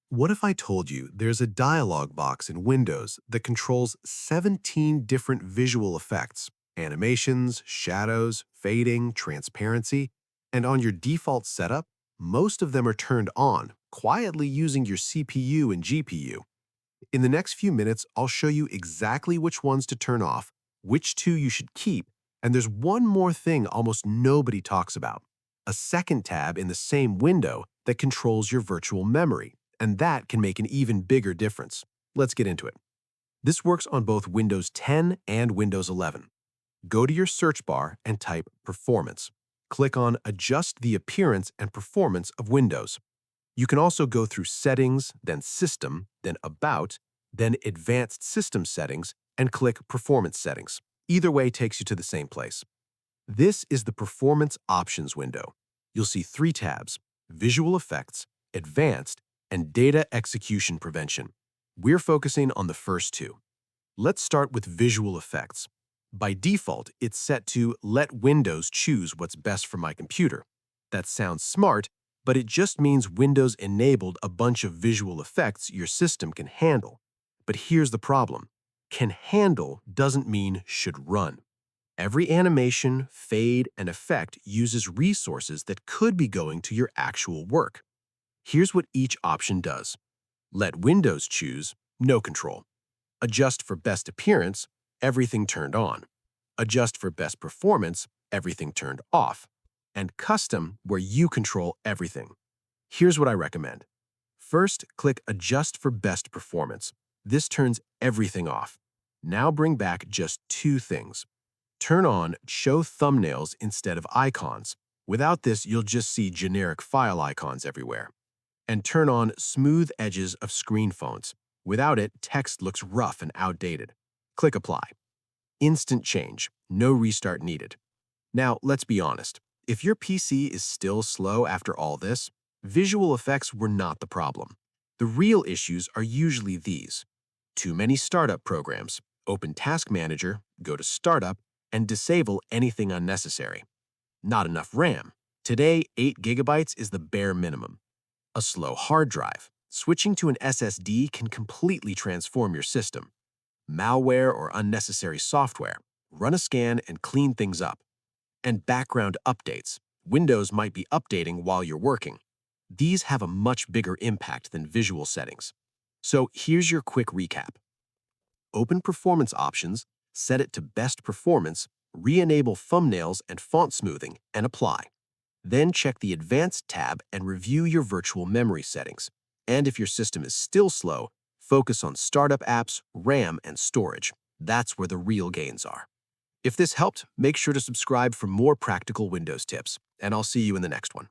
What if I told you there's a dialog box in Windows that controls 17 different visual effects, animations, shadows, fading, transparency, and on your default setup, most of them are turned on, quietly using your CPU and GPU. In the next few minutes, I'll show you exactly which ones to turn off, which two you should keep, and there's one more thing almost nobody talks about: a second tab in the same window that controls your virtual memory, and that can make an even bigger difference. Let's get into it. This works on both Windows 10 and Windows 11. Go to your search bar and type Performance. Click on Adjust the appearance and performance of Windows. You can also go through Settings, then System, then About, then Advanced System Settings, and click Performance Settings. Either way takes you to the same place. This is the Performance Options window. You'll see three tabs: Visual Effects, Advanced, and Data Execution Prevention. We're focusing on the first two. Let's start with Visual Effects. By default, it's set to Let Windows choose what's best for my computer. That sounds smart, but it just means Windows enabled a bunch of visual effects your system can handle. But here's the problem: can handle doesn't mean should run. Every animation, fade, and effect uses resources that could be going to your actual work. Here's what each option does. Let Windows choose, no control. Adjust for best appearance, everything turned on. Adjust for best performance, everything turned off. And custom, where you control everything. Here's what I recommend. First, click Adjust for best performance. This turns everything off. Now bring back just two things. Turn on Show Thumbnails instead of icons. Without this, you'll just see generic file icons everywhere. And turn on Smooth Edges of Screen Fonts. Without it, text looks rough and outdated. Click Apply. Instant change, no restart needed. Now, let's be honest. If your PC is still slow after all this, visual effects were not the problem. The real issues are usually these: too many startup programs. Open Task Manager, go to Startup, and disable anything unnecessary. Not enough RAM. Today, 8 gigabytes is the bare minimum. A slow hard drive. Switching to an SSD can completely transform your system. Malware or unnecessary software. Run a scan and clean things up. And background updates. Windows might be updating while you're working. These have a much bigger impact than visual settings. So here's your quick recap. Open Performance Options, set it to Best Performance, re-enable thumbnails and font smoothing, and apply. Then check the Advanced tab and review your virtual memory settings. And if your system is still slow, focus on startup apps, RAM, and storage. That's where the real gains are. If this helped, make sure to subscribe for more practical Windows tips, and I'll see you in the next one.